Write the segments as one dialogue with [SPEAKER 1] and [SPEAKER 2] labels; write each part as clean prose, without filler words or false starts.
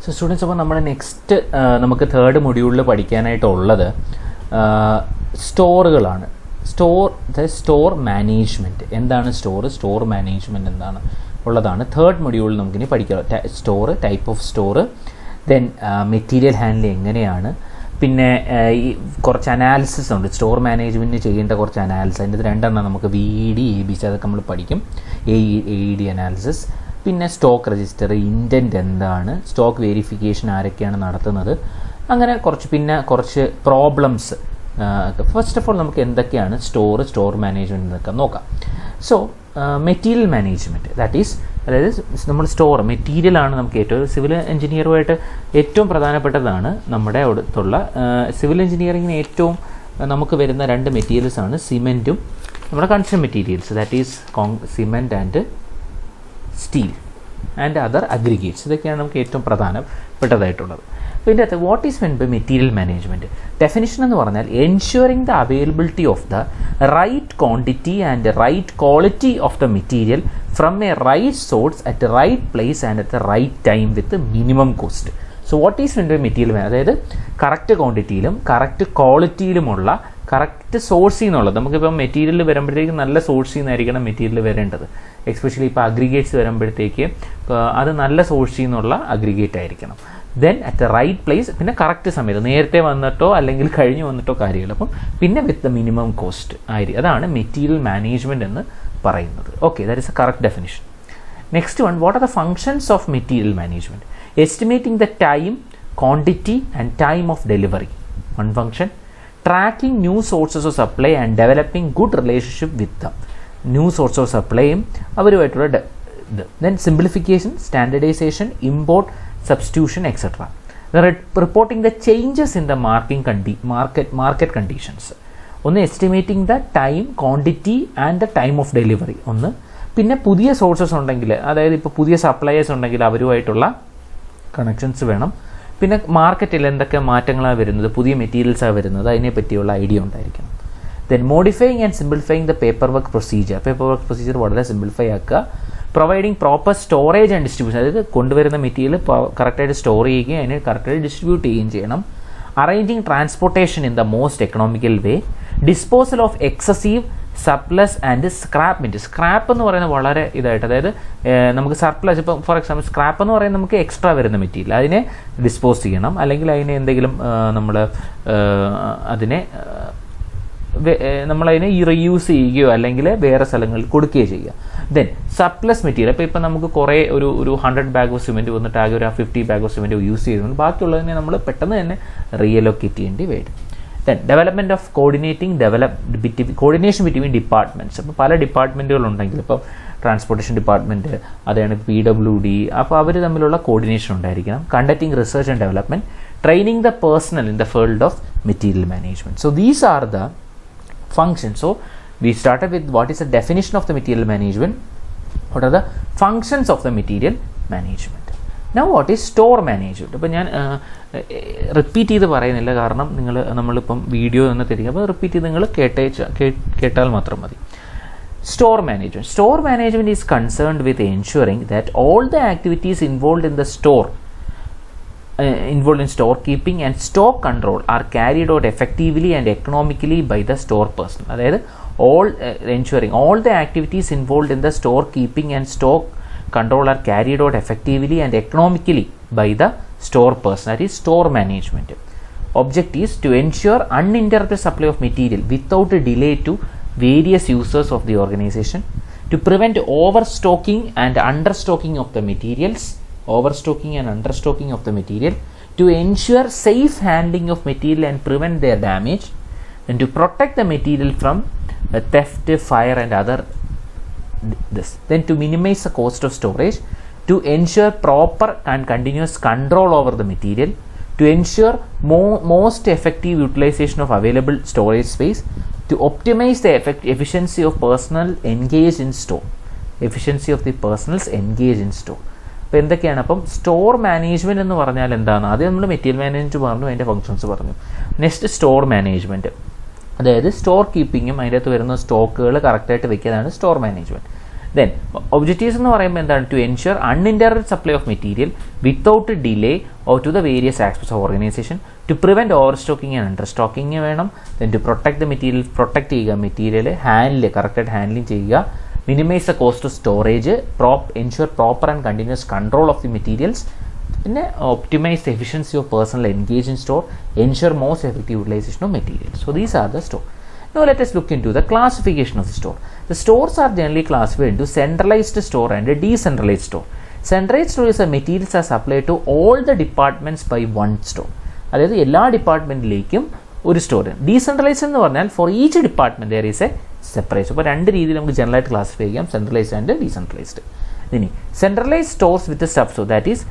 [SPEAKER 1] So students, അപ്പോൾ നമ്മുടെ next നമുക്ക് തേർഡ് മൊഡ്യൂളിൽ പഠിക്കാനായിട്ടുള്ളത് സ്റ്റോറുകളാണ്. സ്റ്റോർ മാനേജ്മെൻറ്റ് എന്താണ്, സ്റ്റോർ മാനേജ്മെൻറ്റ് എന്താണ് ഉള്ളതാണ് തേർഡ് മൊഡ്യൂളിൽ നമുക്കിനി പഠിക്കാം. Store, type of store, then material handle എങ്ങനെയാണ്, പിന്നെ ഈ കുറച്ച് അനാലിസിസ് ഉണ്ട്. സ്റ്റോർ മാനേജ്മെൻറ്റ് ചെയ്യേണ്ട കുറച്ച് അനാലിസിസ്, അതിൻ്റെ രണ്ടെണ്ണം നമുക്ക് VED, ABC അതൊക്കെ നമ്മൾ പഠിക്കും. AED അനാലിസിസ്, പിന്നെ സ്റ്റോക്ക് രജിസ്റ്റർ, ഇൻറ്റൻറ്റ് എന്താണ്, സ്റ്റോക്ക് വെരിഫിക്കേഷൻ ആരൊക്കെയാണ് നടത്തുന്നത്, അങ്ങനെ കുറച്ച് പ്രോബ്ലംസ്. ഫസ്റ്റ് ഓഫ് ഓൾ നമുക്ക് എന്തൊക്കെയാണ് സ്റ്റോർ മാനേജ്മെൻറ്റ് എന്നൊക്കെ നോക്കാം. So material management, that is, അതായത് നമ്മൾ സ്റ്റോർ മെറ്റീരിയലാണ് നമുക്ക് ഏറ്റവും സിവിൽ എഞ്ചിനീയറുമായിട്ട് ഏറ്റവും പ്രധാനപ്പെട്ടതാണ്. നമ്മുടെ അടുത്തുള്ള സിവിൽ എഞ്ചിനീയറിങ്ങിന് ഏറ്റവും നമുക്ക് വരുന്ന രണ്ട് മെറ്റീരിയൽസാണ് സിമെൻറ്റും നമ്മുടെ construction materials, that is cement and steel and other aggregates. ഇതൊക്കെയാണ് നമുക്ക് ഏറ്റവും പ്രധാനപ്പെട്ടതായിട്ടുള്ളത്. അപ്പോൾ ഇതിൻ്റെ അകത്ത് what is meant by material management? Definition എന്ന് പറഞ്ഞാൽ ensuring the availability of the right quantity and right quality of the material from a right source at right place and at the right time with minimum cost. So what is meant by material management? അതായത് correct ക്വാണ്ടിറ്റിയിലും correct ക്വാളിറ്റിയിലുമുള്ള correct സോഴ്സിൽ നിന്നുള്ളത്. നമുക്കിപ്പോൾ material വരുമ്പോഴത്തേക്ക് നല്ല സോഴ്സിൽ നിന്നായിരിക്കണം material വരേണ്ടത്. എസ്പെഷ്യലി ഇപ്പോൾ അഗ്രിഗേറ്റ്സ് വരുമ്പോഴത്തേക്ക് അത് നല്ല സോഴ്സിൽ നിന്നുള്ള അഗ്രിഗേറ്റ് ആയിരിക്കണം. Then at the right place, പിന്നെ കറക്റ്റ് സമയത്ത്, നേരത്തെ വന്നിട്ടോ അല്ലെങ്കിൽ കഴിഞ്ഞ് വന്നിട്ടോ കാര്യമില്ല. അപ്പം പിന്നെ വിത്ത് ദ മിനിമം കോസ്റ്റ് ആയിരിക്കും. അതാണ് മെറ്റീരിയൽ മാനേജ്മെൻറ്റ് എന്ന് പറയുന്നത്. Okay, that is a correct definition. Next one, what are the functions of material management? Estimating the time, quantity and time of delivery, one function. Tracking new sources of supply and developing good relationship with the new source of സപ്ലൈയും അവരുമായിട്ടുള്ള ഇത്. Then simplification, standardisation, import, substitution, etc. Reporting the changes in the market conditions. ഒന്ന് estimating the time, quantity and the time of delivery ഒന്ന്. പിന്നെ പുതിയ sources ഉണ്ടെങ്കിൽ, അതായത് ഇപ്പോൾ പുതിയ സപ്ലയേഴ്സ് ഉണ്ടെങ്കിൽ അവരുമായിട്ടുള്ള കണക്ഷൻസ് വേണം. പിന്നെ മാർക്കറ്റിൽ എന്തൊക്കെ മാറ്റങ്ങളാണ് വരുന്നത്, പുതിയ മെറ്റീരിയൽസാണ് വരുന്നത്, അതിനെ പറ്റിയുള്ള ഐഡിയ ഉണ്ടായിരിക്കണം. Then modifying and simplifying the paper work procedure വളരെ സിംപ്ലിഫൈ ആക്കുക. Providing proper storage and distribution, അതായത് കൊണ്ടുവരുന്ന മെറ്റീരിയൽ കറക്റ്റായിട്ട് സ്റ്റോർ ചെയ്യുകയും അതിനെ കറക്റ്റായിട്ട് ഡിസ്ട്രിബ്യൂട്ട് ചെയ്യുകയും ചെയ്യണം. Arranging transportation in the most economical way. Disposal of excessive, surplus and scrap material. Scrap എന്ന് പറയുന്നത് വളരെ ഇതായിട്ട്, അതായത് നമുക്ക് സർപ്ലസ്, ഇപ്പോൾ ഫോർ എക്സാമ്പിൾ സ്ക്രാപ്പ് എന്ന് പറയുന്നത് നമുക്ക് എക്സ്ട്രാ വരുന്ന മെറ്റീരിയൽ, അതിനെ ഡിസ്പോസ് ചെയ്യണം, അല്ലെങ്കിൽ അതിനെ എന്തെങ്കിലും നമ്മളതിനെ റീയൂസ് ചെയ്യുകയോ അല്ലെങ്കിൽ വേറെ സ്ഥലങ്ങളിൽ കൊടുക്കുകയോ ചെയ്യുക. ദെൻ സപ്ലസ് മെറ്റീരിയൽ, അപ്പോൾ ഇപ്പം നമുക്ക് കുറേ ഒരു 100 ബാഗ് ഓഫ് സിമെൻറ്റ് വന്നിട്ട് ആകെ ഒരു 50 ബാഗ് ഓഫ് സിമെൻറ്റ് യൂസ് ചെയ്തുകൊണ്ട് ബാക്കിയുള്ളതിനെ നമ്മൾ പെട്ടെന്ന് തന്നെ റീഅലോക്കേറ്റ് ചെയ്യേണ്ടി വരും. Then development of coordination between departments. അപ്പോൾ പല ഡിപ്പാർട്ട്മെൻറ്റുകളുണ്ടെങ്കിൽ, ഇപ്പോൾ ട്രാൻസ്പോർട്ടേഷൻ ഡിപ്പാർട്ട്മെൻറ്റ്, അതാണ് PWD, അപ്പോൾ അവർ തമ്മിലുള്ള കോർഡിനേഷൻ ഉണ്ടായിരിക്കണം. Conducting research and development. Training the personal in the field of material management. So these are the functions. So we started with what is the definition of the material management, what are the functions of the material management. Now what is store management? അപ്പോൾ ഞാൻ repeat ചെയ്ത് പറയുന്നില്ല, കാരണം നമ്മളിപ്പം video തന്നെ തരിക, അപ്പോൾ repeat ചെയ്ത് നിങ്ങൾ കേട്ടാൽ മാത്രം മതി. Store management is concerned with ensuring that all the activities involved in storekeeping and stock control are carried out effectively and economically by the store personnel. അതായത് ensuring all the activities involved in the storekeeping and stock control are carried out effectively and economically by the store person. That is store management. Object is to ensure uninterrupted supply of material without a delay to various users of the organization, to prevent overstocking and understocking of the materials, to ensure safe handling of material and prevent their damage, and to protect the material from theft, fire and other then to minimize the cost of storage, to ensure proper and continuous control over the material, to ensure most effective utilization of available storage space, to optimize the efficiency of personnel engaged in store. അപ്പോൾ എന്തൊക്കെയാണ്? അപ്പം store management എന്ന് പറഞ്ഞാൽ എന്താണ്? ആദ്യം നമ്മൾ material management പറഞ്ഞു, അതിൻ്റെ ഫങ്ഷൻസ് പറഞ്ഞു. നെക്സ്റ്റ് സ്റ്റോർ മാനേജ്മെൻറ്റ്, അതായത് സ്റ്റോർ കീപ്പിങ്ങും അതിൻ്റെ അകത്ത് വരുന്ന സ്റ്റോക്കുകൾ കറക്റ്റായിട്ട് വെക്കുന്നതാണ് സ്റ്റോർ മാനേജ്മെൻറ്റ്. ദെൻ ഒബ്ജക്റ്റീവ്സ് എന്ന് പറയുമ്പോൾ എന്താണ്? To ensure uninterrupted supply of material without delay or to the various aspects of organisation, to prevent overstocking and understocking വേണം. Then to protect the material, protect ചെയ്യുക material, കറക്റ്റായിട്ട് handling ചെയ്യുക, minimise the cost of storage, ensure proper and continuous control of the materials, പിന്നെ optimise the efficiency of personnel engage in store, ensure most effective utilisation of materials. So these are the store. Now let us look into the classification of the store. The stores are generally classified into centralized store and a decentralized store. Centralized store is a materials are supplied to all the departments by one store. അതായത് എല്ലാ ഡിപ്പാർട്ട്മെൻറ്റിലേക്കും ഒരു store. Decentralised എന്ന് പറഞ്ഞാൽ for each department there is A separate. അപ്പോൾ രണ്ട് രീതിയിൽ നമുക്ക് ജനറലായിട്ട് classify ചെയ്യാം, സെൻട്രലൈസ്ഡ് ആൻഡ് ഡീസെൻട്രലൈസ്ഡ്. ഇനി centralised stores with sub store, that is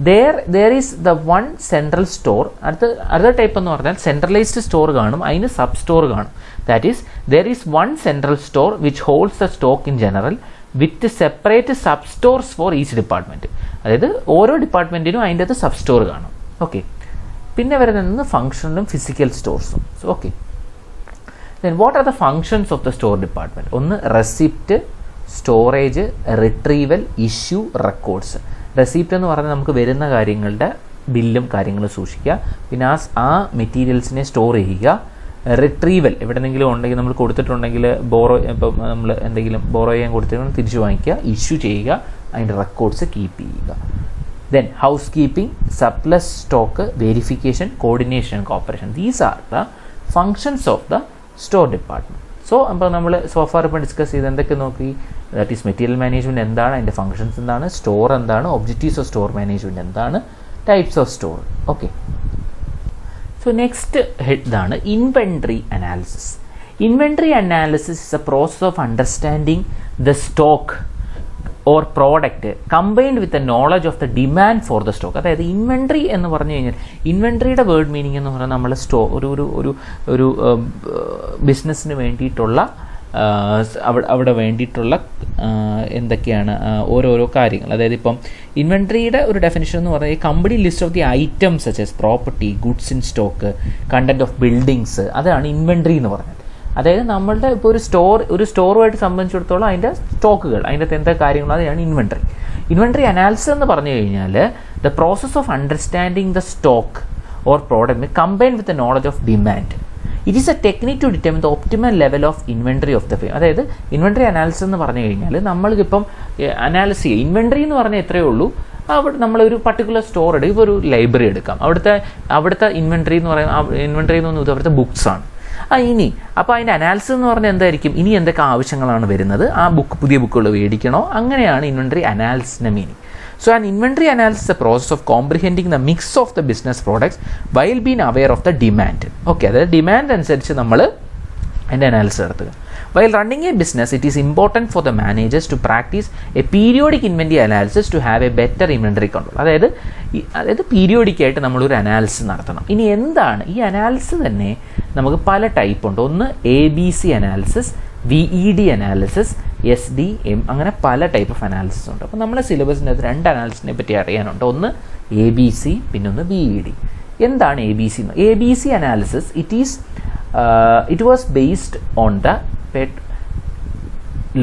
[SPEAKER 1] there is the one central store. അടുത്ത ടൈപ്പ് എന്ന് പറഞ്ഞാൽ സെൻട്രലൈസ്ഡ് സ്റ്റോർ കാണും, അതിന് സബ് സ്റ്റോർ കാണും. That is there is one central store which holds the stock in general with separate sub stores for each department. അതായത് ഓരോ ഡിപ്പാർട്ട്മെൻറ്റിനും അതിൻ്റെ അത് സബ് സ്റ്റോർ കാണും. ഓക്കെ. പിന്നെ വരുന്നത് ഫങ്ഷണലും ഫിസിക്കൽ സ്റ്റോർസും. Okay. Then what are the functions of the store department? ഒന്ന് receipt, storage, retrieval, issue, records. Receipt എന്ന് പറഞ്ഞാൽ നമുക്ക് വരുന്ന കാര്യങ്ങളുടെ ബില്ലും കാര്യങ്ങളും സൂക്ഷിക്കുക, പിന്നെ ആ മെറ്റീരിയൽസിനെ സ്റ്റോർ ചെയ്യുക. റിട്രീവൽ, എവിടെയെങ്കിലും ഉണ്ടെങ്കിൽ നമ്മൾ കൊടുത്തിട്ടുണ്ടെങ്കിൽ ഇപ്പം നമ്മൾ എന്തെങ്കിലും ബോറോ ചെയ്യാൻ കൊടുത്തിട്ടുണ്ടെങ്കിൽ തിരിച്ചു വാങ്ങിക്കുക. ഇഷ്യൂ ചെയ്യുക, അതിൻ്റെ റെക്കോർഡ്സ് കീപ്പ് ചെയ്യുക. Then house keeping, surplus stock, verification, coordination and cooperation. These are the functions of the store department. So അപ്പോൾ നമ്മൾ സോഫാർ ഇപ്പോൾ ഡിസ്കസ് ചെയ്ത് എന്തൊക്കെ നോക്കി? ദാറ്റ് ഈസ് മെറ്റീരിയൽ മാനേജ്മെൻറ്റ് എന്താണ്, അതിൻ്റെ ഫങ്ഷൻസ് എന്താണ്, സ്റ്റോർ എന്താണ്, ഒബ്ജക്റ്റീവ്സ് ഓഫ് സ്റ്റോർ മാനേജ്മെൻറ്റ് എന്താണ്, types of store. Okay. So next ഇതാണ് inventory analysis. Inventory analysis is a process of understanding the stock or product combined with the knowledge of the demand for the stock. അതായത് inventory എന്ന് പറഞ്ഞു കഴിഞ്ഞാൽ, ഇൻവെൻട്രിയുടെ word meaning എന്ന് പറഞ്ഞാൽ നമ്മൾ ഒരു ബിസിനസ്സിന് വേണ്ടിയിട്ടുള്ള അവിടെ വേണ്ടിയിട്ടുള്ള എന്തൊക്കെയാണ് ഓരോരോ കാര്യങ്ങൾ. അതായത് ഇപ്പം ഇൻവെൻട്രിയുടെ ഒരു ഡെഫിനിഷൻ എന്ന് പറഞ്ഞാൽ company list of the items such as property, goods in stock, content of buildings, അതാണ് ഇൻവെൻട്രി എന്ന് പറഞ്ഞത്. അതായത് നമ്മളുടെ ഇപ്പോൾ ഒരു സ്റ്റോറുമായിട്ട് സംബന്ധിച്ചിടത്തോളം അതിൻ്റെ സ്റ്റോക്കുകൾ, അതിൻ്റെ എന്താ കാര്യങ്ങൾ, അതാണ് ഇൻവെൻട്രി. ഇൻവെൻട്രി അനാലിസിസ് എന്ന് പറഞ്ഞു കഴിഞ്ഞാൽ the process of understanding the stock or product combined with the knowledge of demand. It is a technique to determine the optimal level of inventory of the firm. അതായത് inventory analysis എന്ന് പറഞ്ഞു കഴിഞ്ഞാൽ നമ്മൾക്കിപ്പം analysis ചെയ്യുക. Inventory എന്ന് പറഞ്ഞാൽ എത്രയേ ഉള്ളൂ, അവിടെ നമ്മളൊരു പർട്ടിക്കുലർ സ്റ്റോർ എടുക്കും, ഇപ്പോൾ ഒരു ലൈബ്രറി എടുക്കാം, അവിടുത്തെ ഇൻവെൻട്രി എന്ന് പറയുന്നത്, ഇൻവെൻട്രി എന്ന് പറഞ്ഞാൽ അവിടുത്തെ ബുക്സാണ്. ഇനി അപ്പോൾ അതിൻ്റെ അനാലിസിസ് എന്ന് പറഞ്ഞാൽ എന്തായിരിക്കും, ഇനി എന്തൊക്കെ ആവശ്യങ്ങളാണ് വരുന്നത്, ആ പുതിയ ബുക്കുകൾ മേടിക്കണോ, അങ്ങനെയാണ് ഇൻവെൻട്രി അനാലിസിസിൻ്റെ meaning. So an inventory analysis is a process of comprehending the mix of the business products while being aware of the demand. Okay, അതായത് ഡിമാൻഡ് അനുസരിച്ച് നമ്മൾ അതിൻ്റെ അനാലിസിസ് നടത്തുക. While running a business, it is important for the managers to practice a periodic inventory analysis to have a better inventory control. അതായത് പീരിയോഡിക്കായിട്ട് നമ്മളൊരു analysis നടത്തണം. ഇനി എന്താണ് ഈ അനാലിസിസ് തന്നെ? നമുക്ക് പല ടൈപ്പ് ഉണ്ട്. ഒന്ന് ABC analysis, VED analysis, SDM, അങ്ങനെ പല ടൈപ്പ് ഓഫ് അനാലിസിസ് ഉണ്ട്. അപ്പോൾ നമ്മുടെ സിലബസിൻ്റെ അകത്ത് രണ്ട് അനാലിസിസിനെ പറ്റി അറിയാനുണ്ട്. ഒന്ന് ABC, പിന്നെ ഒന്ന് VED. എന്താണ് ABC എന്ന്? ABC analysis it was based on the PET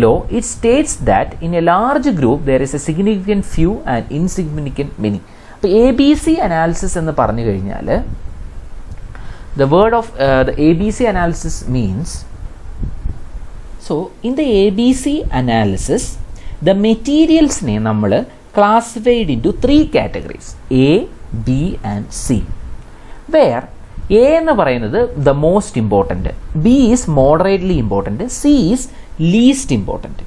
[SPEAKER 1] law. It states that in a large group there is a significant few and insignificant many. അപ്പോൾ ABC അനാലിസിസ് എന്ന് പറഞ്ഞു കഴിഞ്ഞാൽ the word of the ABC analysis means, so in the ABC analysis the materials ne nammal classified into 3 categories, A, B and C, where A എന്ന് പറയുന്നത് the most important, B is moderately important, C is least important,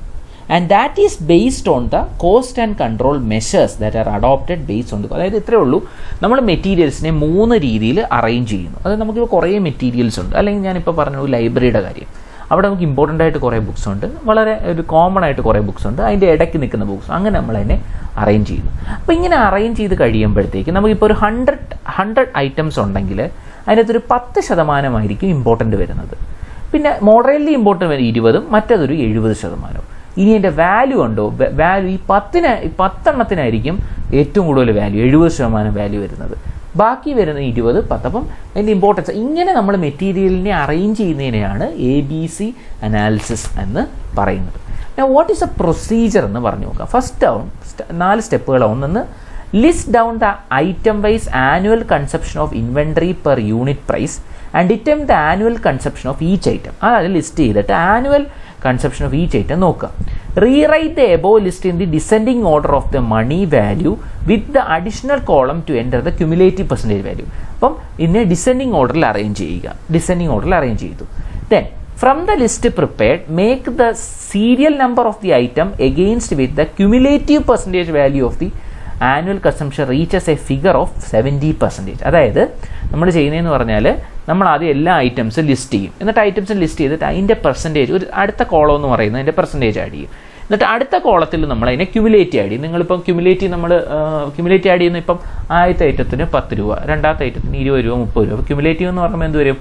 [SPEAKER 1] and that is based on the cost and control measures that are adopted based on the. അതായത് ഇത്രയേ ഉള്ളൂ, നമ്മൾ മെറ്റീരിയൽസിനെ 3 രീതിയിൽ arrange ചെയ്യുന്നു. അതായത് നമുക്കിപ്പോൾ കുറേ മെറ്റീരിയൽസ് ഉണ്ട്. അല്ലെങ്കിൽ ഞാനിപ്പോൾ പറഞ്ഞു ലൈബ്രറിയുടെ കാര്യം, അവിടെ നമുക്ക് ഇമ്പോർട്ടൻ്റ് ആയിട്ട് കുറേ ബുക്സ് ഉണ്ട്, വളരെ ഒരു കോമൺ ആയിട്ട് കുറേ ബുക്സ് ഉണ്ട്, അതിൻ്റെ ഇടയ്ക്ക് നിൽക്കുന്ന ബുക്സ്, അങ്ങനെ നമ്മൾ അതിനെ അറേഞ്ച് ചെയ്യുന്നു. അപ്പോൾ ഇങ്ങനെ അറേഞ്ച് ചെയ്ത് കഴിയുമ്പോഴത്തേക്ക് നമുക്കിപ്പോൾ ഒരു 100 ഐറ്റംസ് ഉണ്ടെങ്കിൽ അതിനകത്തൊരു 10% ഇമ്പോർട്ടൻ്റ് വരുന്നത്. പിന്നെ മോഡറേറ്റ്ലി ഇമ്പോർട്ടൻ്റ് വരും 20, മറ്റതൊരു 70%. ഇനി എൻ്റെ വാല്യൂ ഉണ്ടോ? വാല്യൂ ഈ 10 ഏറ്റവും കൂടുതൽ വാല്യൂ, 70% വാല്യൂ വരുന്നത്. ബാക്കി വരുന്ന 20, 10. അപ്പം അതിൻ്റെ ഇമ്പോർട്ടൻസ് ഇങ്ങനെ നമ്മൾ മെറ്റീരിയലിനെ അറേഞ്ച് ചെയ്യുന്നതിനെയാണ് ABC അനാലിസിസ് എന്ന് പറയുന്നത്. വാട്ട് ഈസ് എ പ്രൊസീജിയർ എന്ന് പറഞ്ഞു നോക്കാം. ഫസ്റ്റ് ഡൗൺ 4 സ്റ്റെപ്പുകളാണ്. ഒന്ന്, list down the item wise annual consumption of inventory per unit price and determine the annual consumption of each item. അതായത് ലിസ്റ്റ് ചെയ്തിട്ട് annual consumption of each item നോക്കുക. Rewrite the above list in the descending order of the money value with the additional column to enter the cumulative percentage value. അപ്പം ഇതിനെ descending ഓർഡറിൽ arrange ചെയ്യുക. Descending ഓർഡറിൽ arrange ചെയ്തു. Then from the list prepared, make the serial number of the item against with the cumulative percentage value of the annual consumption reaches a figure of 70%. അതായത് നമ്മൾ ചെയ്യുന്നതെന്ന് പറഞ്ഞാൽ നമ്മൾ ആദ്യം എല്ലാ ഐറ്റംസും ലിസ്റ്റ് ചെയ്യും. എന്നിട്ട് ഐറ്റംസ് ലിസ്റ്റ് ചെയ്തിട്ട് അതിൻ്റെ പെർസെൻറ്റേജ് ഒരു അടുത്ത കോളം എന്ന് പറയുന്നത് അതിൻ്റെ പെർസെൻറ്റേജ് ആഡ് ചെയ്യും. എന്നിട്ട് അടുത്ത കോളത്തിൽ നമ്മൾ അതിനെ ക്യുമുലേറ്റ് ആഡ് ചെയ്യും. നിങ്ങളിപ്പം ക്യുമുലേറ്റ് ആഡ് ചെയ്യുന്ന ഇപ്പം ആദ്യത്തെ ഐറ്റത്തിന് 10 രൂപ, രണ്ടാമത്തെ ഐറ്റത്തിന് 20 രൂപ, 30 രൂപ. ക്യുമുലേറ്റീവ് എന്ന് പറയുമ്പോൾ എന്ത് വരും?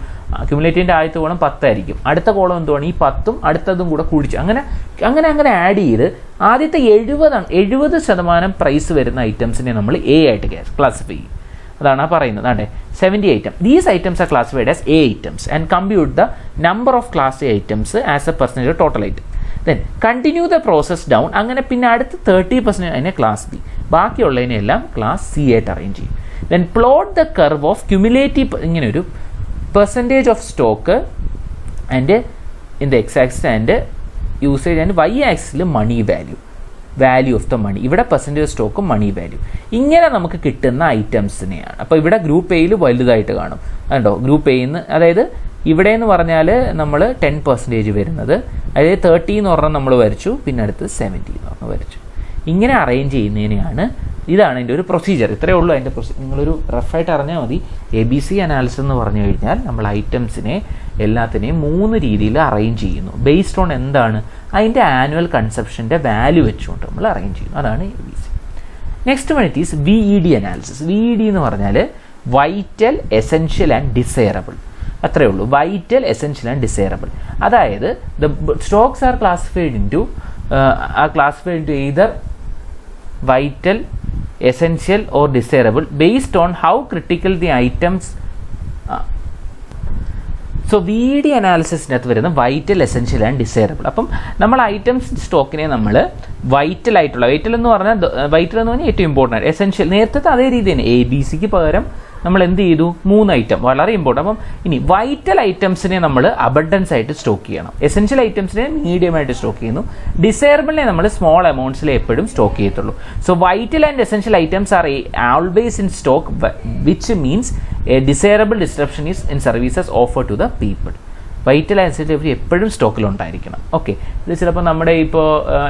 [SPEAKER 1] ക്യുമുലേറ്റീവിൻ്റെ ആദ്യത്തെ കോളം 10 ആയിരിക്കും. അടുത്ത കോളം എന്തുവാണ്? ഈ 10ഉം അടുത്തതും കൂടെ കൂടിച്ച് അങ്ങനെ ആഡ് ചെയ്ത് ആദ്യത്തെ 70% പ്രൈസ് വരുന്ന ഐറ്റംസിനെ നമ്മൾ എ ആയിട്ട് ക്ലാസിഫൈ ചെയ്യും. അതാണ് പറയുന്നത്. അതെ, 70 item. These items are classified as A items and compute the number of class A items as a percentage of total item. Then continue the process down. അങ്ങനെ പിന്നെ അടുത്ത 30% അതിനെ ക്ലാസ് ബി, ബാക്കിയുള്ളതിനെല്ലാം ക്ലാസ് സി ആയിട്ട് arrange ചെയ്യും. Then plot the curve of cumulative, ഇങ്ങനെ ഒരു percentage of stock and in the X axis and usage and Y axis money value of the മണി. ഇവിടെ പെർസെൻറ്റേജ് സ്റ്റോക്കും മണി വാല്യൂ. ഇങ്ങനെ നമുക്ക് കിട്ടുന്ന ഐറ്റംസിനെയാണ്. അപ്പോൾ ഇവിടെ ഗ്രൂപ്പ് എയിൽ വലുതായിട്ട് കാണും. അതുണ്ടോ? ഗ്രൂപ്പ് എയിൽ നിന്ന്, അതായത് ഇവിടെ എന്ന് പറഞ്ഞാൽ നമ്മൾ 10% വരുന്നത്, അതായത് 30 എന്ന് പറഞ്ഞാൽ നമ്മൾ വരച്ചു, പിന്നെ അടുത്ത് 70 എന്ന് പറഞ്ഞാൽ വരച്ചു. ഇങ്ങനെ അറേഞ്ച് ചെയ്യുന്നതിനെയാണ്, ഇതാണ് അതിൻ്റെ ഒരു പ്രൊസീജിയർ. ഇത്രയേ ഉള്ളൂ അതിൻ്റെ നിങ്ങളൊരു റഫായിട്ട് അറിഞ്ഞാൽ മതി. ABC അനാലിസിസ് എന്ന് പറഞ്ഞു കഴിഞ്ഞാൽ നമ്മൾ ഐറ്റംസിനെ എല്ലാത്തിനെയും 3 രീതിയിൽ അറേഞ്ച് ചെയ്യുന്നു. ബേസ്ഡ് ഓൺ എന്താണ്? അതിൻ്റെ ആനുവൽ കൺസപ്ഷൻ്റെ വാല്യൂ വെച്ചുകൊണ്ട് നമ്മൾ അറേഞ്ച് ചെയ്യുന്നു. അതാണ് ABC. Next one it is VED analysis. VED എന്ന് പറഞ്ഞാൽ വൈറ്റൽ, എസെൻഷ്യൽ ആൻഡ് ഡിസൈറബിൾ. അത്രയേ ഉള്ളൂ. Vital, essential and desirable. അതായത് the stocks are classified into either vital, essential or desirable based on how critical the items are. So VED അനാലിസിസിനകത്ത് വരുന്ന vital, essential and desirable. അപ്പം നമ്മൾ items സ്റ്റോക്കിനെ നമ്മൾ vital എന്ന് പറഞ്ഞാൽ ഏറ്റവും ഇമ്പോർട്ടൻ്റ് ആയിട്ട്, essential നേരത്തെ അതേ രീതി തന്നെ ABCക്ക് പകരം നമ്മൾ എന്ത് ചെയ്തു? 3 ഐറ്റം, വളരെ ഇമ്പോർട്ടൻ്റ്. അപ്പം ഇനി വൈറ്റൽ ഐറ്റംസിനെ നമ്മൾ അബണ്ടൻസ് ആയിട്ട് സ്റ്റോക്ക് ചെയ്യണം. എസെൻഷ്യൽ ഐറ്റംസിനെ മീഡിയം ആയിട്ട് സ്റ്റോക്ക് ചെയ്യുന്നു. ഡിസൈറബിളിനെ നമ്മൾ സ്മോൾ എമൗണ്ട്സിൽ എപ്പോഴും സ്റ്റോക്ക് ചെയ്യത്തുള്ളൂ. So vital and essential items are always in stock, which means a desirable disruption is in services offer to the people. Vital and എപ്പോഴും സ്റ്റോക്കിലുണ്ടായിരിക്കണം. ഓക്കെ, ഇത് ചിലപ്പോൾ നമ്മുടെ ഇപ്പോൾ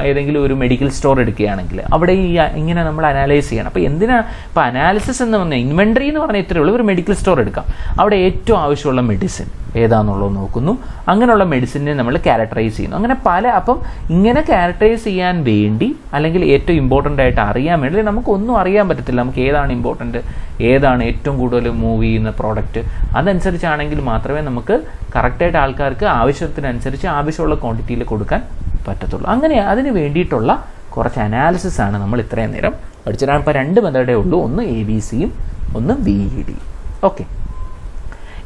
[SPEAKER 1] ഏതെങ്കിലും ഒരു മെഡിക്കൽ സ്റ്റോർ എടുക്കുകയാണെങ്കിൽ അവിടെ ഇങ്ങനെ നമ്മൾ അനാലൈസ് ചെയ്യണം. അപ്പോൾ എന്തിനാണ് ഇപ്പോൾ അനാലിസിസ് എന്ന് പറഞ്ഞാൽ, ഇൻവെൻട്രി എന്ന് പറഞ്ഞാൽ ഇത്രയേ ഉള്ളൂ. ഒരു മെഡിക്കൽ സ്റ്റോർ എടുക്കാം, അവിടെ ഏറ്റവും ആവശ്യമുള്ള മെഡിസിൻ ഏതാണെന്നുള്ളത് നോക്കുന്നു. അങ്ങനെയുള്ള മെഡിസിനെ നമ്മൾ ക്യാരക്ടറൈസ് ചെയ്യുന്നു. അങ്ങനെ അപ്പം ഇങ്ങനെ ക്യാരക്ടറൈസ് ചെയ്യാൻ വേണ്ടി, അല്ലെങ്കിൽ ഏറ്റവും ഇമ്പോർട്ടൻ്റ് ആയിട്ട് അറിയാൻ വേണ്ടി നമുക്കൊന്നും അറിയാൻ പറ്റത്തില്ല. നമുക്ക് ഏതാണ് ഇമ്പോർട്ടൻറ്റ്, ഏതാണ് ഏറ്റവും കൂടുതൽ മൂവ് ചെയ്യുന്ന പ്രോഡക്റ്റ്, അതനുസരിച്ചാണെങ്കിൽ മാത്രമേ നമുക്ക് കറക്റ്റായിട്ട് ആൾക്കാർക്ക് ആവശ്യത്തിനനുസരിച്ച് ആവശ്യമുള്ള ക്വാണ്ടിറ്റിയിൽ കൊടുക്കാൻ പറ്റത്തുള്ളൂ. അങ്ങനെ അതിന് വേണ്ടിയിട്ടുള്ള കുറച്ച് അനാലിസിസ് ആണ് നമ്മൾ ഇത്രയും നേരം പഠിച്ചതാണ്. ഇപ്പോൾ 2 മെത്തേഡേ ഉള്ളൂ, ഒന്ന് ABCയും ഒന്ന് VED. ഓക്കെ,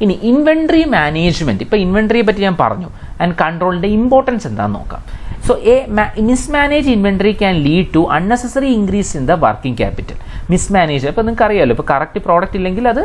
[SPEAKER 1] ഇനി ഇൻവെൻട്രി മാനേജ്മെൻറ്റ്. ഇപ്പോൾ ഇൻവെൻട്രിയെ പറ്റി ഞാൻ പറഞ്ഞു, ആൻഡ് കൺട്രോളിൻ്റെ ഇമ്പോർട്ടൻസ് എന്താണെന്ന് നോക്കാം. So mismanage inventory can lead to unnecessary increase in the working capital. Mismanage, അപ്പോൾ നിങ്ങൾക്ക് അറിയാമല്ലോ, ഇപ്പോൾ കറക്റ്റ് പ്രോഡക്റ്റ് ഇല്ലെങ്കിൽ അത്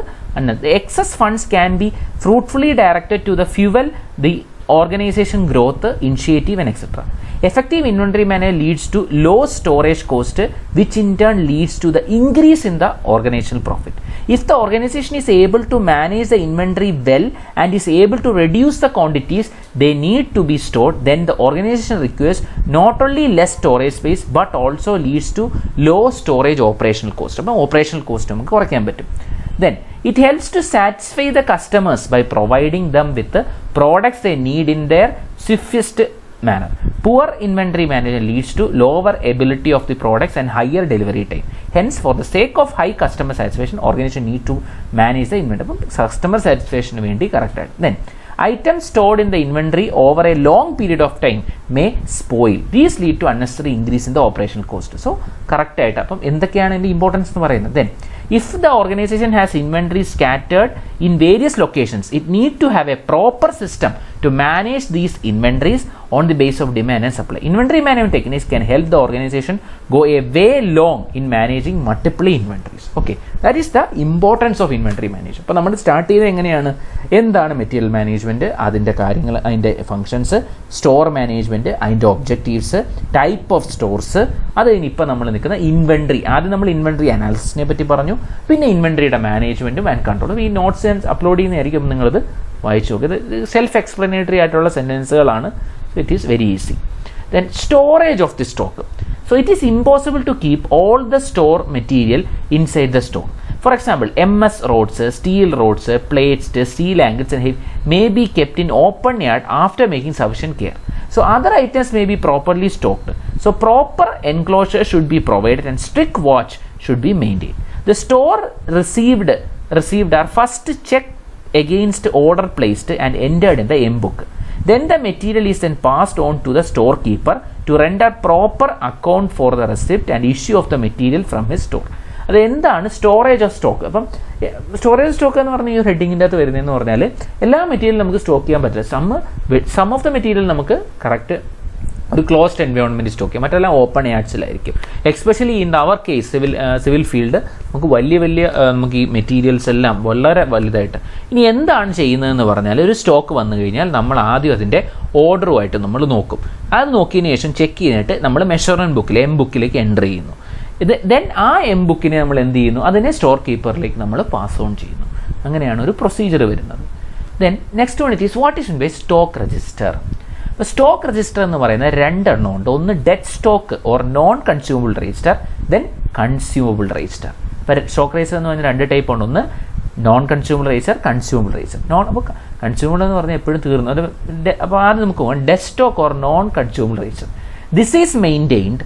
[SPEAKER 1] excess funds can be fruitfully directed to the fuel the organization growth, initiative and etc. Effective inventory management leads to low storage cost, which in turn leads to the increase in the organizational profit. If the organization is able to manage the inventory well and is able to reduce the quantities they need to be stored, then the organization requires not only less storage space but also leads to low storage operational cost. അപ്പോൾ operational cost നമുക്ക് കുറയ്ക്കാൻ പറ്റും. Then it helps to satisfy the customers by providing them with the products they need in their swiftest manner. Poor inventory management leads to lower ability of the products and higher delivery time. Hence, for the sake of high customer satisfaction, organization need to manage the inventory. Customer satisfaction വേണ്ടി correct ആണ്. Then items stored in the inventory over a long period of time may spoil. These lead to unnecessary increase in the operational cost. So correct ആയിട്ട് അപ്പം എന്തൊക്കെയാണ് ഇതിൻ്റെ importance എന്ന് പറയുന്നത്. Then if the organization has inventory scattered in various locations, it need to have a proper system to manage these inventories on the base of demand and supply. Inventory management techniques can help the organization go a way long in managing multiple inventories. Okay, that is the importance of inventory management. അപ്പോൾ നമ്മൾ start ചെയ്തത് എങ്ങനെയാണ്, എന്താണ് material management, അതിൻ്റെ കാര്യങ്ങൾ, അതിൻ്റെ functions, store management, അതിൻ്റെ objectives, type of stores, അത് കഴിഞ്ഞിപ്പോൾ നമ്മൾ നിൽക്കുന്ന ഇൻവെൻട്രി. ആദ്യം നമ്മൾ ഇൻവെൻട്രി അനാലിസിസിനെ പറ്റി പറഞ്ഞു, പിന്നെ ഇൻവെൻട്രിയുടെ മാനേജ്മെൻറ്റും ആൻഡ് കൺട്രോളും. ഈ നോട്ട്സ് അപ്ലോഡ് ചെയ്യുന്നതായിരിക്കും, നിങ്ങളിത് വായിച്ചു നോക്കുക. ഇത് സെൽഫ് എക്സ്പ്ലനേറ്ററി ആയിട്ടുള്ള സെൻറ്റൻസുകളാണ്. It is very easy. Then storage of the stock. So it is impossible to keep all the store material inside the store. For example, MS rods, steel rods, plates, steel angles and may be kept in open yard after making sufficient care. So other items may be properly stocked. So proper enclosure should be provided and strict watch should be maintained. The store received are first checked against order placed and entered in the M book. Then the material is then passed on to the storekeeper to render proper account for the receipt and issue of the material from his store. അത് എന്താണ് storage of stock? അപ്പം storage stock എന്ന് പറഞ്ഞാൽ ഈ ഹെഡിങ്ങിൻ്റെ അകത്ത് വരുന്നതെന്ന് പറഞ്ഞാൽ എല്ലാ മെറ്റീരിയലും നമുക്ക് സ്റ്റോക്ക് ചെയ്യാൻ പറ്റില്ല. സം ഓഫ് ദ മെറ്റീരിയൽ നമുക്ക് കറക്റ്റ് ഒരു ക്ലോസ്ഡ് എൻവയോൺമെൻറ്റ് സ്റ്റോക്ക് ചെയ്യും, മറ്റെല്ലാം ഓപ്പൺ എയർസിലായിരിക്കും. Especially in our case civil field നമുക്ക് വലിയ നമുക്ക് ഈ മെറ്റീരിയൽസ് എല്ലാം വളരെ വലുതായിട്ട്. ഇനി എന്താണ് ചെയ്യുന്നതെന്ന് പറഞ്ഞാൽ, ഒരു സ്റ്റോക്ക് വന്നു കഴിഞ്ഞാൽ നമ്മൾ ആദ്യം അതിൻ്റെ ഓർഡറുമായിട്ട് നമ്മൾ നോക്കും. അത് നോക്കിയതിന് ശേഷം ചെക്ക് ചെയ്തിട്ട് നമ്മൾ മെഷർമെൻറ്റ് ബുക്കിൽ എം ബുക്കിലേക്ക് എൻ്റർ ചെയ്യുന്നു. ദെൻ ആ എം ബുക്കിനെ നമ്മൾ എന്ത് ചെയ്യുന്നു, അതിനെ സ്റ്റോർ കീപ്പറിലേക്ക് നമ്മൾ പാസ് ഓൺ ചെയ്യുന്നു. അങ്ങനെയാണ് ഒരു പ്രൊസീജിയർ വരുന്നത്. Then next one it is what is mean by stock register. ഇപ്പോൾ സ്റ്റോക്ക് രജിസ്റ്റർ എന്ന് പറയുന്നത് രണ്ടെണ്ണം ഉണ്ട്. ഒന്ന് dead stock or non consumable register, then consumable register. ഇപ്പോൾ സ്റ്റോക്ക് രജിസ്റ്റർ എന്ന് പറഞ്ഞാൽ രണ്ട് ടൈപ്പ് ഉണ്ട്. ഒന്ന് non consumable register, consumable register. അപ്പോൾ കൺസ്യൂമബിൾ എന്ന് പറഞ്ഞാൽ എപ്പോഴും തീർന്നു. അത് അപ്പോൾ ആദ്യം നമുക്ക് പോകാം dead stock or non consumable register. This is maintained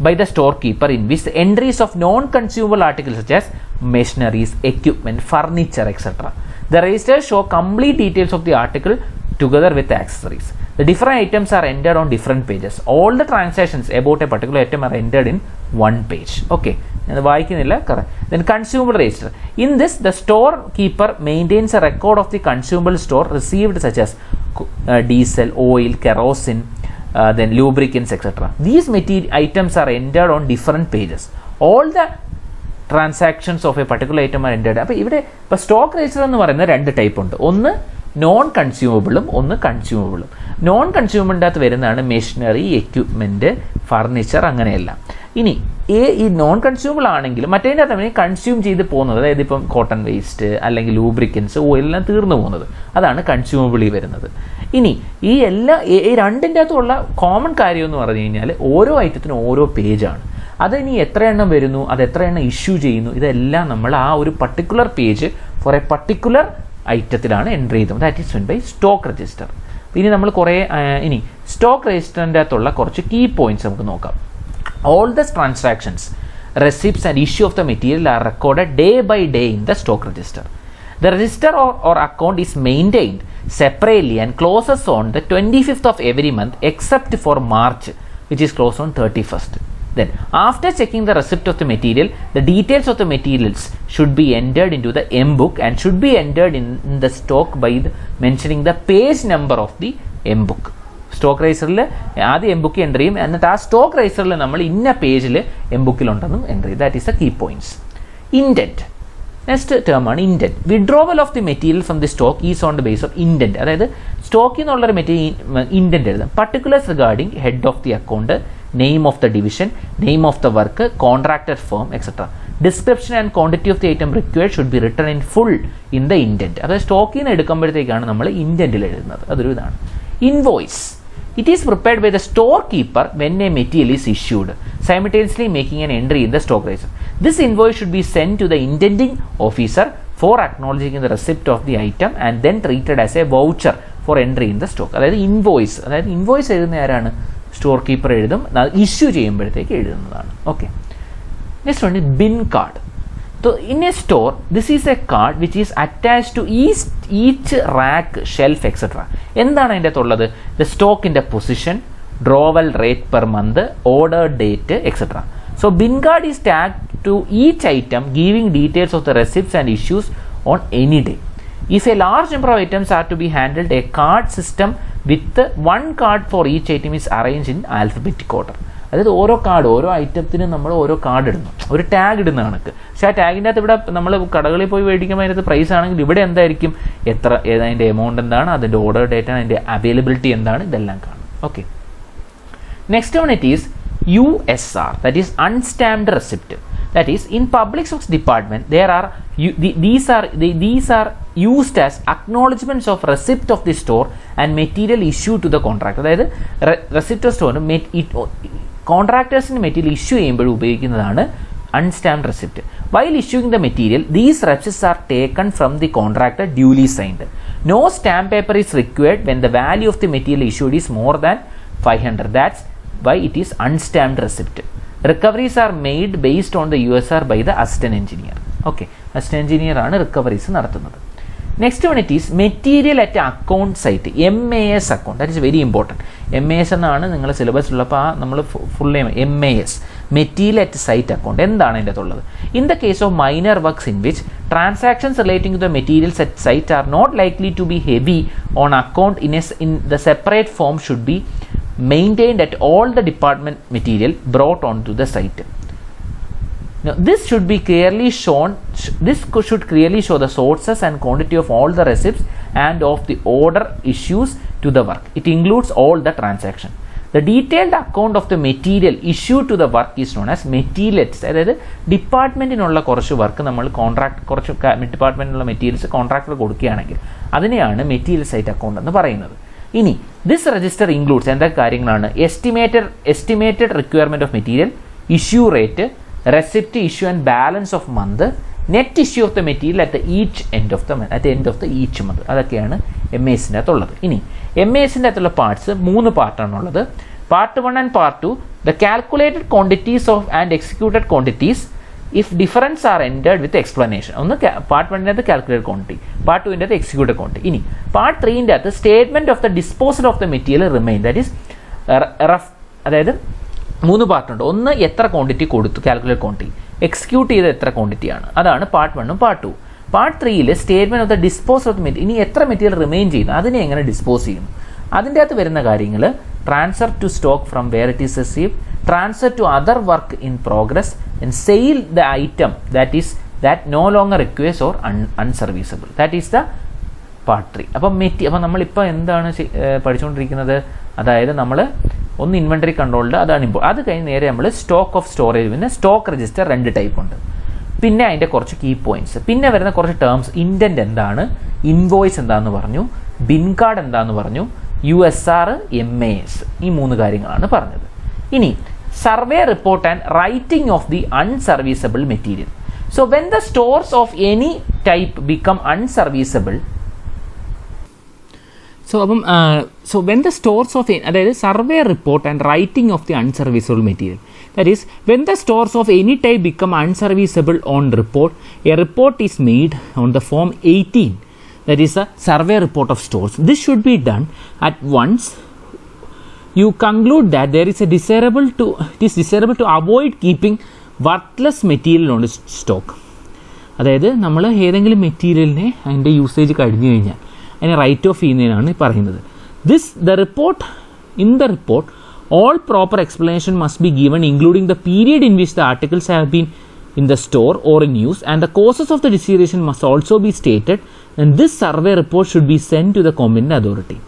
[SPEAKER 1] by the storekeeper in which the entries of non-consumable articles such as machineries, equipment, furniture, etc. The registers show complete details of the article together with the accessories. The different items are entered on different pages. All the transactions about a particular item are entered in one page. Okay. Then consumable register. In this, the storekeeper maintains a record of the consumable store received such as diesel, oil, kerosene, then lubricants, etc. These items are entered on different pages. All the transactions of a particular item are entered. അപ്പോൾ ഇവിടെ ഇപ്പോൾ stock register എന്ന് പറയുന്ന രണ്ട് type ഉണ്ട്. ഒന്ന് non കൺസ്യൂമബിളും ഒന്ന് കൺസ്യൂമബിളും. Non കൺസ്യൂമബിളിൻ്റെ അകത്ത് വരുന്നതാണ് മെഷീനറി, എക്യുപ്മെൻറ്റ്, ഫർണിച്ചർ, അങ്ങനെയെല്ലാം. ഇനി ഈ നോൺ കൺസ്യൂമബിൾ ആണെങ്കിലും മറ്റേതിൻ്റെ അകത്ത് കൺസ്യൂം ചെയ്ത് പോകുന്നത്, അതായത് ഇപ്പം കോട്ടൺ വേസ്റ്റ് അല്ലെങ്കിൽ ലൂബ്രിക്കൻസ്, ഓയിലെല്ലാം തീർന്നു പോകുന്നത്, അതാണ് കൺസ്യൂമബിളി വരുന്നത്. ഇനി ഈ രണ്ടിൻ്റെ അകത്തുള്ള കോമൺ കാര്യം എന്ന് പറഞ്ഞു കഴിഞ്ഞാൽ ഓരോ ഐറ്റത്തിനും ഓരോ പേജാണ്. അത് ഇനി എത്ര എണ്ണം വരുന്നു, അത് എത്ര എണ്ണം ഇഷ്യൂ ചെയ്യുന്നു, ഇതെല്ലാം നമ്മൾ ആ ഒരു particular page for a particular ഐറ്റത്തിലാണ് എൻട്രി ചെയ്തത്. That is when by stock register. ഇനി നമ്മൾ ഇനി സ്റ്റോക്ക് രജിസ്റ്ററിൻ്റെ അകത്തുള്ള കുറച്ച് കീ പോയിന്റ്സ് നമുക്ക് നോക്കാം. All the transactions, receipts and issue of the material are recorded day by day in the stock register. The register or account is maintained separately and closes on the 25th of every month except for March, which is closed on 31st. Then after checking the receipt of the material, the details of the materials should be entered into the M book and should be entered in the stock by mentioning the page number of the M book. Stock രജിസ്റ്ററിൽ ആദ്യം M book enter ചെയ്യും, എന്നിട്ട് ആ stock രജിസ്റ്ററിൽ നമ്മൾ ഇന്ന പേജിൽ M ബുക്കിലുണ്ടെന്നും എൻ്റർ ചെയ്യും. That is the key points. Indent, next term ആണ് indent. Withdrawal of the material from the stock is on the base of indent. അതായത് സ്റ്റോക്കിൽ നിന്നുള്ളൊരു മെറ്റീരിയൽ ഇൻഡെന്റ് എഴുതാം. Particulars regarding head of the account, name of the division, name of the work, contracted firm, etcetera. Description and quantity of the item required should be written in full in the indent. അതായത് സ്റ്റോക്കിൽ നിന്ന് എടുക്കുമ്പോഴത്തേക്കാണ് നമ്മൾ ഇൻഡെന്റിൽ എഴുതുന്നത്. അതൊരു ഇതാണ്. Invoice. It is prepared by the storekeeper when a material is issued, simultaneously making an entry in the stock register. This invoice should be sent to the intending officer for acknowledging the receipt of the item and then treated as a voucher for entry in the stock. അതായത് invoice എഴുതുന്ന ആരാണ്? Store keeper എഴുതും. Issue ചെയ്യുമ്പോഴത്തേക്ക് എഴുതുന്നതാണ്. Okay. Next one bin card. So in a store, this is a card which is attached to each rack, shelf, etc. എന്താണ് അതിൻ്റെ അകത്തുള്ളത്? The സ്റ്റോക്കിൻ്റെ position, drawal rate per month, order date, etcetera. So bin card is tagged to each item giving details of the receipts and issues on any day. If a large number of items are to be handled, a card system with one card for each item is arranged in alphabetic order. അതായത് ഓരോ card, ഓരോ ഐറ്റത്തിനും നമ്മൾ ഓരോ card ഇടുന്നു, ഒരു tag ഇടുന്ന കണക്ക്. പക്ഷേ ആ ടാഗിൻ്റെ അകത്ത് ഇവിടെ നമ്മൾ കടകളിൽ പോയി മേടിക്കുമ്പോൾ അതിനകത്ത് പ്രൈസ് ആണെങ്കിൽ ഇവിടെ എന്തായിരിക്കും, അതിൻ്റെ എമൗണ്ട് എന്താണ്, അതിൻ്റെ ഓർഡർ ഡേറ്റ് ആണ്, അതിൻ്റെ അവൈലബിലിറ്റി എന്താണ്, ഇതെല്ലാം കാണും. Okay, next one it is USR, that is unstamped receipt. That is, in public works department there are these are used as acknowledgements of receipt of the store and material issued to the contractor. അതായത് receipt of സ്റ്റോറിന് കോൺട്രാക്ടേഴ്സിന് material issue ചെയ്യുമ്പോൾ ഉപയോഗിക്കുന്നതാണ് unstamped receipt. While issuing the material these receipts are taken from the contractor duly signed. No stamp paper is required when the value of the material issued is more than 500. That's why it is unstamped receipt. Recoveries are made based on the USR by the assistant engineer. Okay, assistant engineer ആണ് recoveries നടത്തുന്നത്. Next one it is material at account site, MAS account. That is very important. MAS എന്നാണ് നിങ്ങൾ syllabus ഉള്ളപ്പോൾ നമ്മൾ full name MAS, material at site account. എന്താണ് അതിൻ്റെ അകത്തുള്ളത്? In the case of minor works in which transactions relating to the materials at site are not likely to be heavy on account in the separate form should be maintained at all the department material brought onto the site. Now, this should be clearly shown. This should clearly show the sources and quantity of all the receipts and of the order issues to the work. It includes all the transaction. The detailed account of the material issued to the work is known as material. അതായത് ഡിപ്പാർട്ട്മെൻറ്റിനുള്ള കുറച്ച് work നമ്മൾ കുറച്ച് ഡിപ്പാർട്ട്മെൻറ്റിനുള്ള materials contractor കൊടുക്കുകയാണെങ്കിൽ അതിനെയാണ് material site account എന്ന് പറയുന്നത്. ഇനി this register includes എന്തൊക്കെ കാര്യങ്ങളാണ്? Estimated requirement of material, issue rate, receipt issue and balance of month, net issue of the material at end of the each month. അതൊക്കെയാണ് MASൻ്റെ അകത്തുള്ളത്. ഇനി MASൻ്റെ അകത്തുള്ള പാർട്സ് 3 പാർട്ടാണുള്ളത്. Part 1 and part 2, the calculated quantities of and executed quantities if difference are entered with explanation. ഒന്ന് part 1ൻ്റെ അകത്ത് കാൽക്കുലേറ്റഡ് ക്വാണ്ടിറ്റി, പാർട്ട് 2ൻ്റെ അകത്ത് എക്സിക്യൂട്ടഡ് ക്വാണ്ടിറ്റി. ഇനി പാർട്ട് 3ൻ്റെ അകത്ത് statement of the disposal of the material remain. That is അതായത് 3 പാർട്ടുണ്ട്. ഒന്ന് എത്ര ക്വാണ്ടിറ്റി കൊടുത്തു, കാൽക്കുലേറ്റ് ക്വാണ്ടിറ്റി, എക്സിക്യൂട്ട് ചെയ്ത എത്ര ക്വാണ്ടിറ്റിയാണ്, അതാണ് പാർട്ട് 1ഉം പാർട്ട് 2. പാർട്ട് 3ൽ statement of the disposal of the material, ഇനി എത്ര മെറ്റീരിയൽ റിമെയിൻ ചെയ്യുന്നു, അതിനെ എങ്ങനെ ഡിസ്പോസ് ചെയ്യുന്നു. അതിൻ്റെ അകത്ത് വരുന്ന കാര്യങ്ങൾ transfer to stock from where it is received, transfer to other work in progress, and sell the item that no longer requires or unserviceable. That is the part 3. അപ്പം നമ്മളിപ്പോൾ എന്താണ് പഠിച്ചുകൊണ്ടിരിക്കുന്നത്? അതായത് നമ്മൾ ഒന്ന് ഇൻവെൻ്ററി കൺട്രോൾഡ്, അതാണ് ഇമ്പോർട്ടൻ്റ്. അത് കഴിഞ്ഞ് നേരെ നമ്മൾ സ്റ്റോക്ക് ഓഫ് സ്റ്റോറേജ്, പിന്നെ സ്റ്റോക്ക് രജിസ്റ്റർ 2 ടൈപ്പ് ഉണ്ട്. പിന്നെ അതിൻ്റെ കുറച്ച് കീ പോയിന്റ്സ്, പിന്നെ വരുന്ന കുറച്ച് ടേംസ്, ഇൻഡൻറ്റ് എന്താണ്, ഇൻവോയ്സ് എന്താണെന്ന് പറഞ്ഞു, ബിൻ കാർഡ് എന്താണെന്ന് പറഞ്ഞു, USR, MAS, ഈ 3 കാര്യങ്ങളാണ് പറഞ്ഞത്. ഇനി survey report and writing of the unserviceable material. So when the stores of any type become unserviceable, so when the stores of അതായത് survey report and writing of the unserviceable material, that is when the stores of any type become unserviceable on report, a report is made on the form 18, that is a survey report of stores. This should be done at once you conclude that it is desirable to avoid keeping worthless material on stock. അതായത് നമ്മൾ ഏതെങ്കിലും മെറ്റീരിയലിനെ അതിൻ്റെ usage കഴിഞ്ഞു കഴിഞ്ഞാൽ അതിനെ right of ചെയ്യുന്നതിനാണ് പറയുന്നത്. In the report all proper explanation must be given, including the period in which the articles have been in the store or in use, and the causes of the deterioration must also be stated, and this survey report should be sent to the competent authority.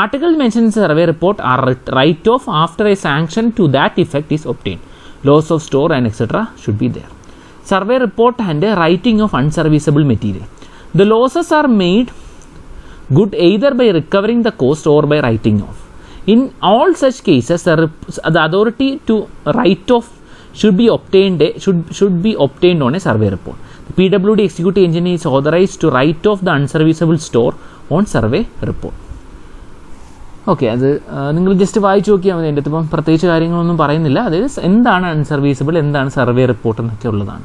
[SPEAKER 1] Articles mentioned in the survey report are write off after a sanction to that effect is obtained. Loss of store and etc. should be there. Survey report and writing of unserviceable material. The losses are made good either by recovering the cost or by writing off. In all such cases, the authority to write off should be obtained on a survey report. The PWD executive engineer is authorized to write off the unserviceable store on survey report. Okay, അത് നിങ്ങൾ just വായിച്ച് നോക്കിയാൽ മതി. എൻ്റെ ഇപ്പം പ്രത്യേകിച്ച് കാര്യങ്ങളൊന്നും പറയുന്നില്ല. അതായത് എന്താണ് അൺസർവീസബിൾ, എന്താണ് സർവേ റിപ്പോർട്ട് എന്നൊക്കെ ഉള്ളതാണ്.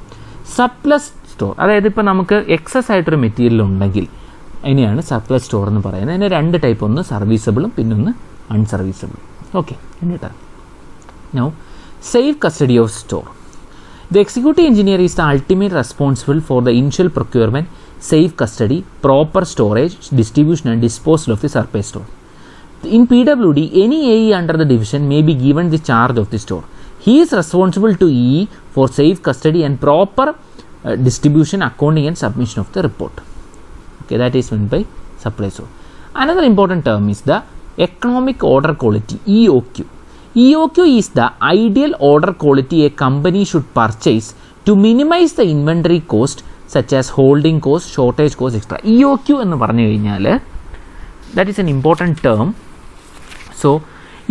[SPEAKER 1] സർപ്ലസ് സ്റ്റോർ, അതായത് ഇപ്പോൾ നമുക്ക് എക്സസ് ആയിട്ടൊരു മെറ്റീരിയൽ ഉണ്ടെങ്കിൽ അതിനെയാണ് സർപ്ലസ് സ്റ്റോർ എന്ന് പറയുന്നത്. അതിന് 2 ടൈപ്പ്, ഒന്ന് സർവീസബിളും പിന്നെ ഒന്ന് അൺസർവീസബിളും. ഓക്കെ, എന്നിട്ട് now safe custody of store. The executive engineer is the ultimate responsible for the initial procurement, safe custody, proper storage, distribution and disposal of the surplus store. In PWD, any AE under the division may be given the charge of the store. He is responsible to EE for safe custody and proper distribution, accounting and submission of the report. Okay, that is meant by supply store. Another important term is the economic order quality, EOQ. EOQ is the ideal order quality a company should purchase to minimize the inventory cost such as holding cost, shortage cost, etc. EOQ എന്ന് പറഞ്ഞു കഴിഞ്ഞാൽ that is an important term. So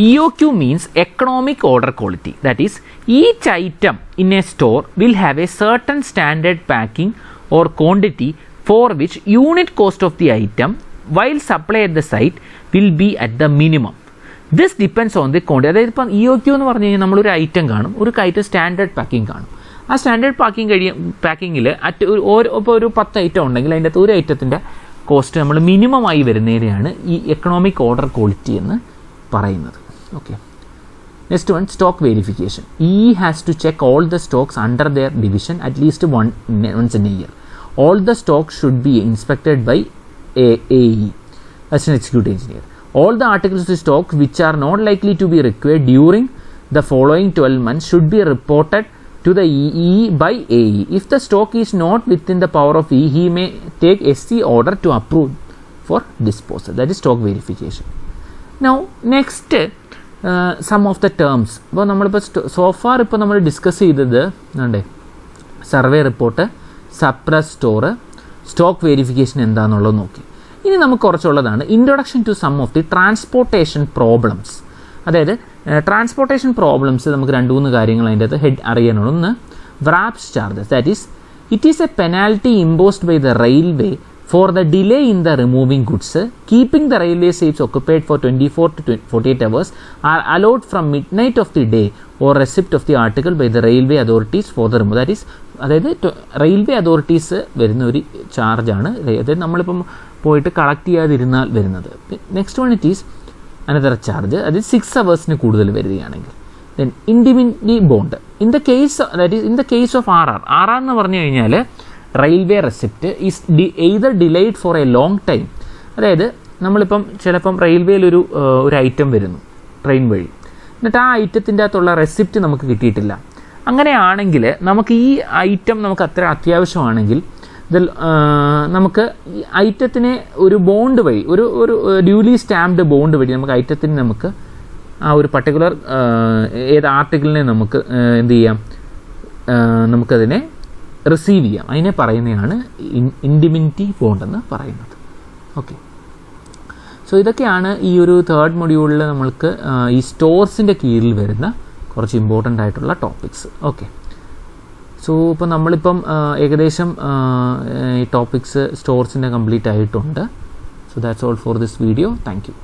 [SPEAKER 1] EOQ means economic order quality. That is, each item in a store will have a certain standard packing or quantity for which unit cost of the item while supply at the site will be at the minimum. This depends on the quantity. അതായത് ഇപ്പം EOQ എന്ന് പറഞ്ഞു കഴിഞ്ഞാൽ നമ്മളൊരു item കാണും, ഒരു item standard packing കാണും. ആ സ്റ്റാൻഡേർഡ് പാക്കിങ്ങിൽ ഇപ്പോൾ ഒരു 10 ഐറ്റം ഉണ്ടെങ്കിൽ അതിൻ്റെ അകത്ത് ഒരു ഐറ്റത്തിൻ്റെ കോസ്റ്റ് നമ്മൾ മിനിമമായി വരുന്നതിനെയാണ് ഈ എക്കണോമിക് ഓർഡർ ക്വാളിറ്റി എന്ന് പറയുന്നത്. Okay, next one, stock verification. has to check all the stocks under their division at least once in a year. All the stocks should be inspected by AE, Assistant Executive Engineer. All the articles of stock which are not likely to be required during the following 12 months should be reported to the EE by AE. If the stock is not within the power of EE, he may take SC order to approve for disposal. That is stock verification. Now next, some of the terms. ഇപ്പോൾ നമ്മളിപ്പോൾ so far ഇപ്പോൾ നമ്മൾ discuss ചെയ്തത് survey report, surplus store, stock verification എന്താണെന്നുള്ളത് നോക്കി. ഇനി നമുക്ക് കുറച്ചുള്ളതാണ് introduction to some of the transportation problems. അതായത് ട്രാൻസ്പോർട്ടേഷൻ പ്രോബ്ലംസ് നമുക്ക് 2-3 കാര്യങ്ങൾ അതിൻ്റെ അകത്ത് ഹെഡ് അറിയാനുള്ളൂ. ഒന്ന്, wharfage charges. That is it is a penalty imposed by the railway for the delay in the removing goods. Keeping the railway safes occupied for 24 to 48 hours are allowed from midnight of the day or receipt of the article by the railway authorities for the removal. That is, അതായത് railway authorities വരുന്ന ഒരു ചാർജാണ്. അതായത് നമ്മളിപ്പം പോയിട്ട് collect ചെയ്യാതിരുന്നാൽ വരുന്നത്. Next one, it is another charge. അത് 6 hours കൂടുതൽ വരികയാണെങ്കിൽ. Then indemnity bond. In the case, that is in the case of R എന്ന് പറഞ്ഞു കഴിഞ്ഞാൽ railway receipt is either delayed for a long time. അതായത് നമ്മളിപ്പം ചിലപ്പം റെയിൽവേയിൽ ഒരു ഐറ്റം വരുന്നു ട്രെയിൻ വഴി, എന്നിട്ട് ആ ഐറ്റത്തിൻ്റെ അകത്തുള്ള റെസിപ്റ്റ് നമുക്ക് കിട്ടിയിട്ടില്ല. അങ്ങനെയാണെങ്കിൽ നമുക്ക് ഈ ഐറ്റം നമുക്ക് അത്ര അത്യാവശ്യമാണെങ്കിൽ ഇതിൽ നമുക്ക് ഈ ഐറ്റത്തിനെ ഒരു ബോണ്ട് വഴി, ഒരു ഡ്യൂലി സ്റ്റാമ്പ്ഡ് ബോണ്ട് വഴി നമുക്ക് ഐറ്റത്തിന് നമുക്ക് ആ ഒരു പർട്ടിക്കുലർ ഏത് ആർട്ടിക്കിളിനെ നമുക്ക് എന്ത് ചെയ്യാം, നമുക്കതിനെ റിസീവ് ചെയ്യാം. അതിനെ പറയുന്നതാണ് ഇൻഡിമിനിറ്റി ബോണ്ട് എന്ന് പറയുന്നത്. ഓക്കെ, സോ ഇതൊക്കെയാണ് ഈ ഒരു 3rd മൊഡ്യൂളിൽ നമ്മൾക്ക് ഈ സ്റ്റോർസിൻ്റെ കീഴിൽ വരുന്ന കുറച്ച് ഇമ്പോർട്ടൻ്റ് ആയിട്ടുള്ള ടോപ്പിക്സ്. ഓക്കെ, സോ ഇപ്പം നമ്മളിപ്പം ഏകദേശം ഈ ടോപ്പിക്സ് സ്റ്റോർസിൻ്റെ കംപ്ലീറ്റ് ആയിട്ടുണ്ട്. So that's all for this video. Thank you.